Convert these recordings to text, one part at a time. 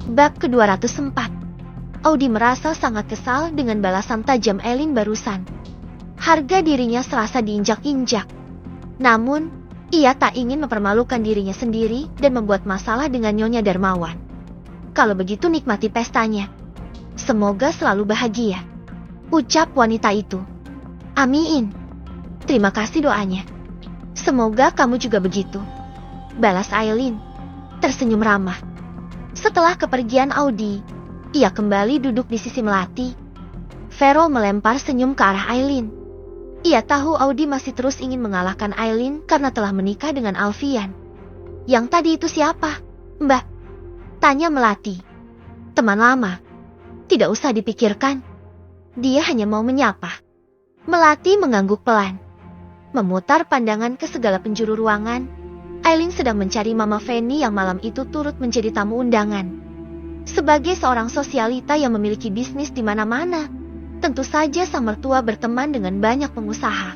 Bab ke-204. Audi merasa sangat kesal dengan balasan tajam Eileen barusan. Harga dirinya serasa diinjak-injak. Namun, ia tak ingin mempermalukan dirinya sendiri dan membuat masalah dengan Nyonya Darmawan. Kalau begitu nikmati pestanya. Semoga selalu bahagia, ucap wanita itu. Amin. Terima kasih doanya. Semoga kamu juga begitu, balas Eileen, tersenyum ramah. Setelah kepergian Audi, ia kembali duduk di sisi Melati. Vero melempar senyum ke arah Eileen. Ia tahu Audi masih terus ingin mengalahkan Eileen karena telah menikah dengan Alfian. Yang tadi itu siapa, Mbak? Tanya Melati. Teman lama. Tidak usah dipikirkan. Dia hanya mau menyapa. Melati mengangguk pelan, memutar pandangan ke segala penjuru ruangan. Eileen sedang mencari Mama Fanny yang malam itu turut menjadi tamu undangan. Sebagai seorang sosialita yang memiliki bisnis di mana-mana, tentu saja sang mertua berteman dengan banyak pengusaha.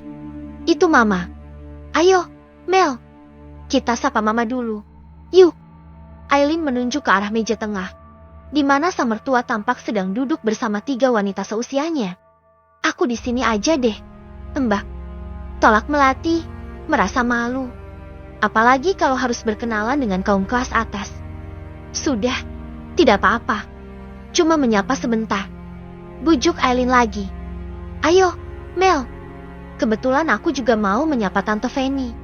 Itu Mama. Ayo, Mel. Kita sapa Mama dulu. Yuk. Eileen menunjuk ke arah meja tengah, di mana sang mertua tampak sedang duduk bersama 3 wanita seusianya. Aku di sini aja deh, Mbak. Tolak Melati, merasa malu. Apalagi kalau harus berkenalan dengan kaum kelas atas. Sudah, tidak apa-apa. Cuma menyapa sebentar. Bujuk Eileen lagi. Ayo, Mel. Kebetulan aku juga mau menyapa Tante Fanny.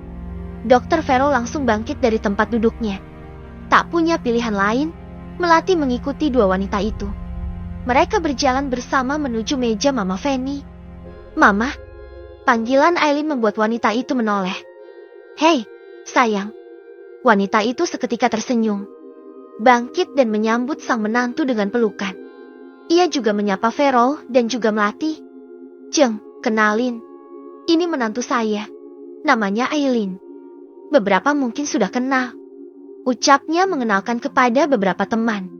Dr. Vero langsung bangkit dari tempat duduknya. Tak punya pilihan lain, Melati mengikuti 2 wanita itu. Mereka berjalan bersama menuju meja Mama Fanny. Mama, panggilan Eileen membuat wanita itu menoleh. Hei, sayang. Wanita itu seketika tersenyum, bangkit dan menyambut sang menantu dengan pelukan. Ia juga menyapa Vero dan juga Melati. Jeng, kenalin. Ini menantu saya. Namanya Eileen. Beberapa mungkin sudah kenal, ucapnya mengenalkan kepada beberapa teman.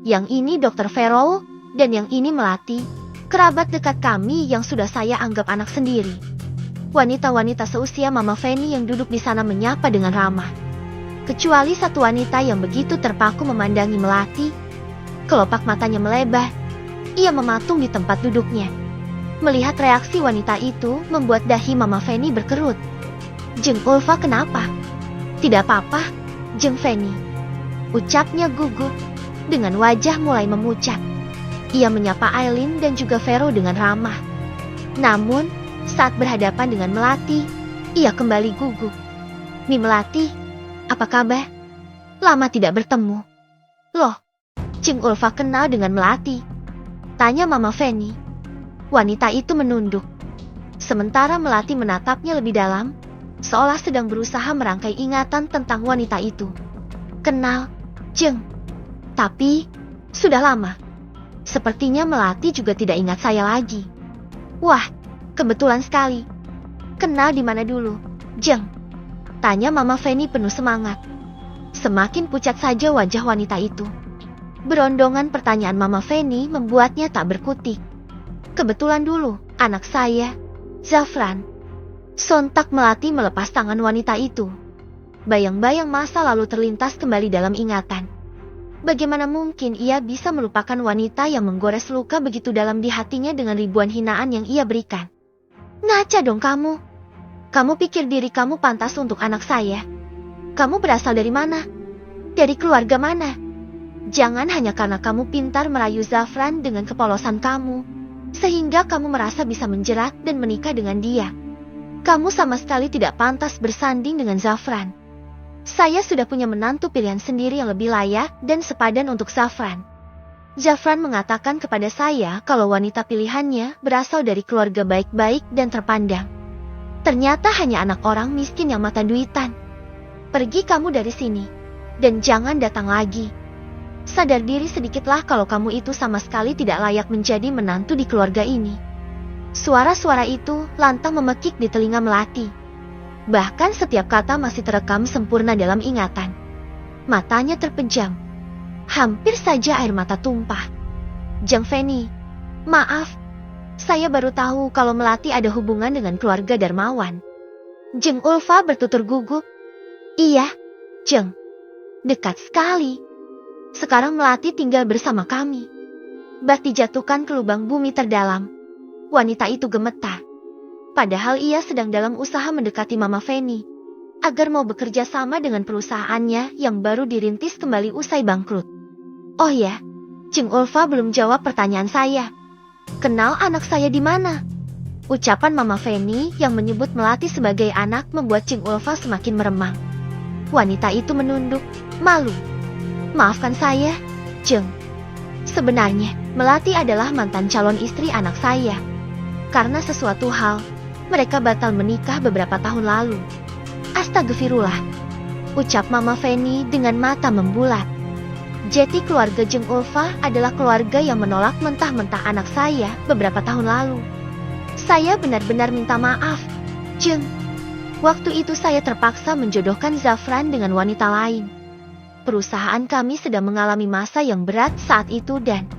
Yang ini Dr. Vero dan yang ini Melati, kerabat dekat kami yang sudah saya anggap anak sendiri. Wanita-wanita seusia Mama Fanny yang duduk di sana menyapa dengan ramah. Kecuali satu wanita yang begitu terpaku memandangi Melati. Kelopak matanya melebar. Ia mematung di tempat duduknya. Melihat reaksi wanita itu membuat dahi Mama Fanny berkerut. Jeng Ulfa kenapa? Tidak apa-apa, Jeng Fanny, ucapnya gugup, dengan wajah mulai memucat. Ia menyapa Eileen dan juga Vero dengan ramah. Namun, saat berhadapan dengan Melati, ia kembali gugup. Mi Melati, apa kabar? Lama tidak bertemu. Loh, Jeng Ulfa kenal dengan Melati? Tanya Mama Fanny. Wanita itu menunduk. Sementara Melati menatapnya lebih dalam, seolah sedang berusaha merangkai ingatan tentang wanita itu. Kenal, Jeng. Tapi, sudah lama. Sepertinya Melati juga tidak ingat saya lagi. Wah, kebetulan sekali. Kenal di mana dulu, Jeng? Tanya Mama Fanny penuh semangat. Semakin pucat saja wajah wanita itu. Berondongan pertanyaan Mama Fanny membuatnya tak berkutik. Kebetulan dulu, anak saya, Zafran. Sontak Melati melepas tangan wanita itu. Bayang-bayang masa lalu terlintas kembali dalam ingatan. Bagaimana mungkin ia bisa melupakan wanita yang menggores luka begitu dalam di hatinya dengan ribuan hinaan yang ia berikan? Ngaca dong kamu. Kamu pikir diri kamu pantas untuk anak saya? Kamu berasal dari mana? Dari keluarga mana? Jangan hanya karena kamu pintar merayu Zafran dengan kepolosan kamu, sehingga kamu merasa bisa menjerat dan menikah dengan dia. Kamu sama sekali tidak pantas bersanding dengan Zafran. Saya sudah punya menantu pilihan sendiri yang lebih layak dan sepadan untuk Zafran. Zafran mengatakan kepada saya kalau wanita pilihannya berasal dari keluarga baik-baik dan terpandang. Ternyata hanya anak orang miskin yang mata duitan. Pergi kamu dari sini, dan jangan datang lagi. Sadar diri sedikitlah kalau kamu itu sama sekali tidak layak menjadi menantu di keluarga ini. Suara-suara itu lantang memekik di telinga Melati. Bahkan setiap kata masih terekam sempurna dalam ingatan. Matanya terpejam. Hampir saja air mata tumpah. Jeng Fanny, maaf. Saya baru tahu kalau Melati ada hubungan dengan keluarga Darmawan. Jeng Ulfa bertutur gugup. Iya, Jeng. Dekat sekali. Sekarang Melati tinggal bersama kami. Bat dijatuhkan ke lubang bumi terdalam. Wanita itu gemetar. Padahal ia sedang dalam usaha mendekati Mama Feni agar mau bekerja sama dengan perusahaannya yang baru dirintis kembali usai bangkrut. Oh ya, Jeng Ulfa belum jawab pertanyaan saya. Kenal anak saya di mana? Ucapan Mama Feni yang menyebut Melati sebagai anak membuat Jeng Ulfa semakin meremang. Wanita itu menunduk, malu. Maafkan saya, Jeng. Sebenarnya, Melati adalah mantan calon istri anak saya. Karena sesuatu hal, mereka batal menikah beberapa tahun lalu. Astagfirullah, ucap Mama Feni dengan mata membulat. Jadi keluarga Jeng Ulfa adalah keluarga yang menolak mentah-mentah anak saya beberapa tahun lalu. Saya benar-benar minta maaf, Jeng. Waktu itu saya terpaksa menjodohkan Zafran dengan wanita lain. Perusahaan kami sedang mengalami masa yang berat saat itu dan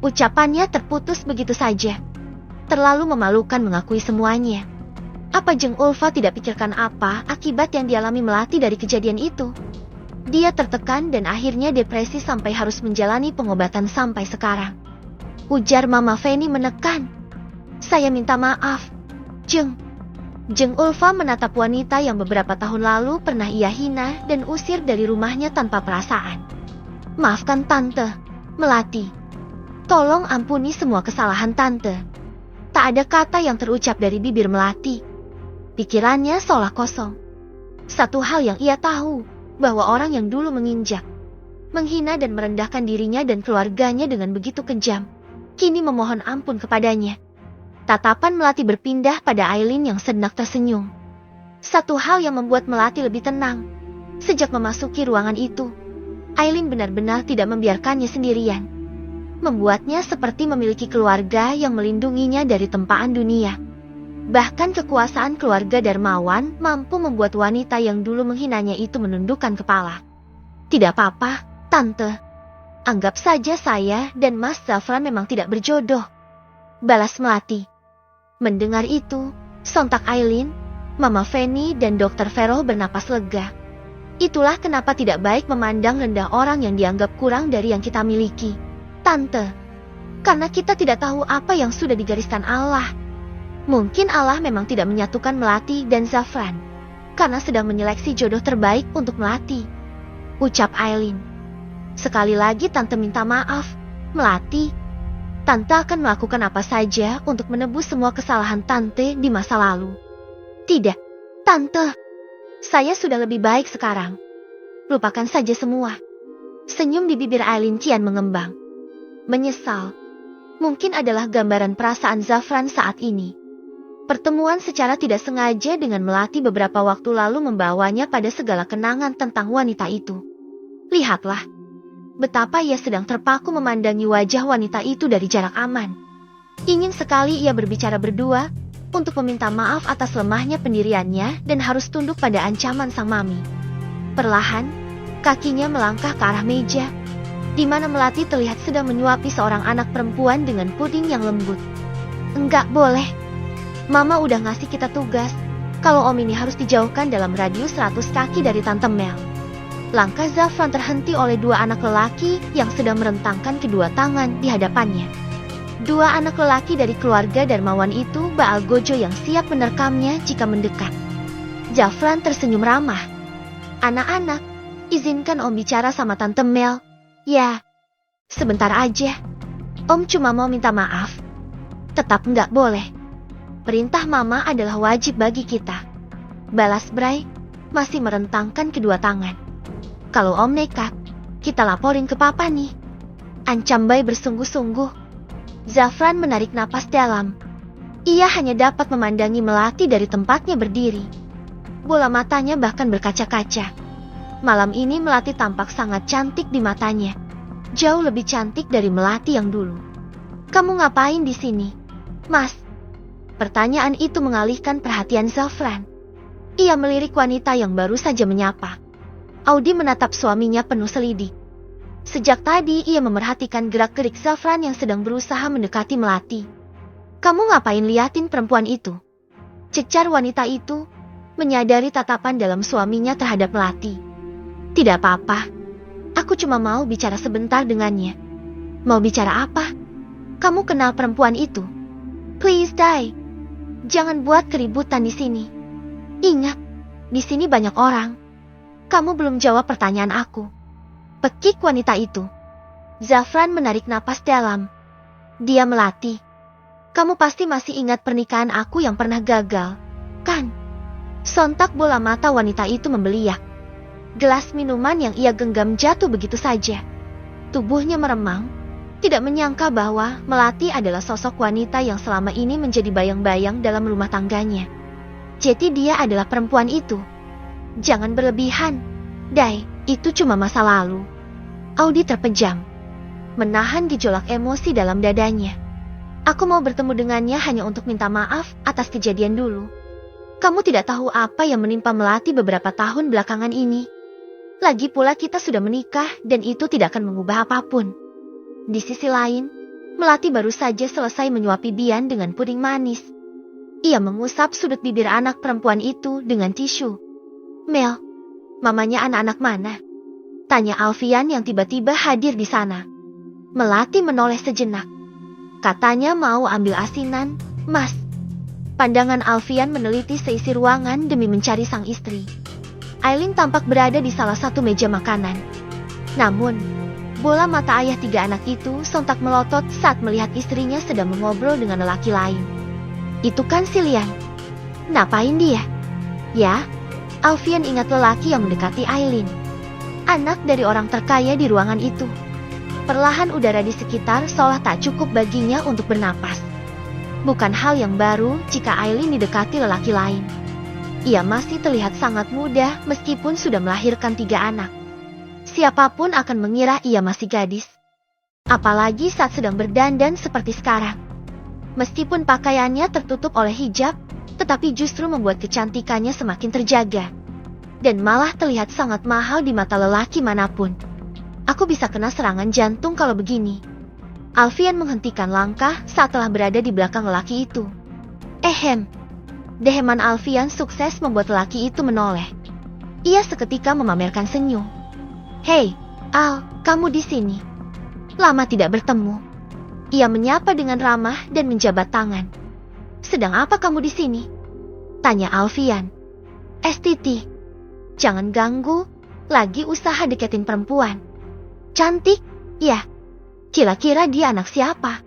ucapannya terputus begitu saja. Terlalu memalukan mengakui semuanya. Apa Jeng Ulfa tidak pikirkan apa akibat yang dialami Melati dari kejadian itu? Dia tertekan dan akhirnya depresi sampai harus menjalani pengobatan sampai sekarang. Ujar Mama Feni menekan. Saya minta maaf, Jeng. Jeng Ulfa menatap wanita yang beberapa tahun lalu pernah ia hina dan usir dari rumahnya tanpa perasaan. Maafkan Tante, Melati. Tolong ampuni semua kesalahan Tante. Tak ada kata yang terucap dari bibir Melati. Pikirannya seolah kosong. Satu hal yang ia tahu, bahwa orang yang dulu menginjak, menghina dan merendahkan dirinya dan keluarganya dengan begitu kejam, kini memohon ampun kepadanya. Tatapan Melati berpindah pada Aileen yang sejenak tersenyum. Satu hal yang membuat Melati lebih tenang. Sejak memasuki ruangan itu, Aileen benar-benar tidak membiarkannya sendirian. Membuatnya seperti memiliki keluarga yang melindunginya dari tempaan dunia. Bahkan kekuasaan keluarga Darmawan mampu membuat wanita yang dulu menghinanya itu menundukkan kepala. Tidak apa-apa, Tante. Anggap saja saya dan Mas Zafran memang tidak berjodoh. Balas Melati. Mendengar itu, sontak Aileen, Mama Feni dan Dr. Vero bernapas lega. Itulah kenapa tidak baik memandang rendah orang yang dianggap kurang dari yang kita miliki, Tante. Karena kita tidak tahu apa yang sudah digariskan Allah. Mungkin Allah memang tidak menyatukan Melati dan Zafran, karena sedang menyeleksi jodoh terbaik untuk Melati. Ucap Aileen. Sekali lagi Tante minta maaf, Melati. Tante akan melakukan apa saja untuk menebus semua kesalahan Tante di masa lalu. Tidak, Tante. Saya sudah lebih baik sekarang. Lupakan saja semua. Senyum di bibir Aileen kian mengembang. Menyesal. Mungkin adalah gambaran perasaan Zafran saat ini. Pertemuan secara tidak sengaja dengan Melati beberapa waktu lalu membawanya pada segala kenangan tentang wanita itu. Lihatlah. Betapa ia sedang terpaku memandangi wajah wanita itu dari jarak aman. Ingin sekali ia berbicara berdua, untuk meminta maaf atas lemahnya pendiriannya dan harus tunduk pada ancaman sang mami. Perlahan, kakinya melangkah ke arah meja, di mana Melati terlihat sedang menyuapi seorang anak perempuan dengan puding yang lembut. Enggak boleh. Mama udah ngasih kita tugas, kalau Om ini harus dijauhkan dalam radius 100 kaki dari Tante Mel. Langkah Zafran terhenti oleh dua anak lelaki yang sedang merentangkan kedua tangan di hadapannya. Dua anak lelaki dari keluarga Darmawan itu Baal Gojo yang siap menerkamnya jika mendekat. Zafran tersenyum ramah. Anak-anak, izinkan Om bicara sama Tante Mel. Ya, sebentar aja. Om cuma mau minta maaf. Tetap nggak boleh. Perintah Mama adalah wajib bagi kita. Balas Bray, masih merentangkan kedua tangan. Kalau Om nekat, kita laporin ke Papa nih. Ancam Bay bersungguh-sungguh. Zafran menarik napas dalam. Ia hanya dapat memandangi Melati dari tempatnya berdiri. Bola matanya bahkan berkaca-kaca. Malam ini Melati tampak sangat cantik di matanya. Jauh lebih cantik dari Melati yang dulu. Kamu ngapain di sini, Mas? Pertanyaan itu mengalihkan perhatian Zafran. Ia melirik wanita yang baru saja menyapa. Audi menatap suaminya penuh selidik. Sejak tadi ia memerhatikan gerak-gerik Zafran yang sedang berusaha mendekati Melati. Kamu ngapain liatin perempuan itu? Cecar wanita itu, menyadari tatapan dalam suaminya terhadap Melati. Tidak apa-apa. Aku cuma mau bicara sebentar dengannya. Mau bicara apa? Kamu kenal perempuan itu? Please, Dai. Jangan buat keributan di sini. Ingat, di sini banyak orang. Kamu belum jawab pertanyaan aku. Pekik wanita itu. Zafran menarik napas dalam. Dia Melati. Kamu pasti masih ingat pernikahan aku yang pernah gagal, kan? Sontak bola mata wanita itu membeliak. Gelas minuman yang ia genggam jatuh begitu saja. Tubuhnya meremang, tidak menyangka bahwa Melati adalah sosok wanita yang selama ini menjadi bayang-bayang dalam rumah tangganya. Jadi dia adalah perempuan itu. Jangan berlebihan, Dai, itu cuma masa lalu. Audi terpejam, menahan gejolak emosi dalam dadanya. Aku mau bertemu dengannya hanya untuk minta maaf atas kejadian dulu. Kamu tidak tahu apa yang menimpa Melati beberapa tahun belakangan ini. Lagi pula kita sudah menikah dan itu tidak akan mengubah apapun. Di sisi lain, Melati baru saja selesai menyuapi Bian dengan puding manis. Ia mengusap sudut bibir anak perempuan itu dengan tisu. Mel, mamanya anak-anak mana? Tanya Alfian yang tiba-tiba hadir di sana. Melati menoleh sejenak. Katanya mau ambil asinan, Mas. Pandangan Alfian meneliti seisi ruangan demi mencari sang istri. Aileen tampak berada di salah satu meja makanan. Namun, bola mata ayah 3 anak itu sontak melotot saat melihat istrinya sedang mengobrol dengan lelaki lain. Itu kan si Lian. Ngapain dia? Ya, Alfian ingat lelaki yang mendekati Aileen. Anak dari orang terkaya di ruangan itu. Perlahan udara di sekitar seolah tak cukup baginya untuk bernapas. Bukan hal yang baru jika Aileen didekati lelaki lain. Ia masih terlihat sangat muda meskipun sudah melahirkan 3 anak. Siapapun akan mengira ia masih gadis. Apalagi saat sedang berdandan seperti sekarang. Meskipun pakaiannya tertutup oleh hijab, tetapi justru membuat kecantikannya semakin terjaga. Dan malah terlihat sangat mahal di mata lelaki manapun. Aku bisa kena serangan jantung kalau begini. Alfian menghentikan langkah saat telah berada di belakang lelaki itu. Deheman Alfian sukses membuat lelaki itu menoleh. Ia seketika memamerkan senyum. Hei, Al, kamu di sini. Lama tidak bertemu. Ia menyapa dengan ramah dan menjabat tangan. Sedang apa kamu di sini? Tanya Alfian. STT. Jangan ganggu, lagi usaha deketin perempuan. Cantik, ya. Kira-kira dia anak siapa?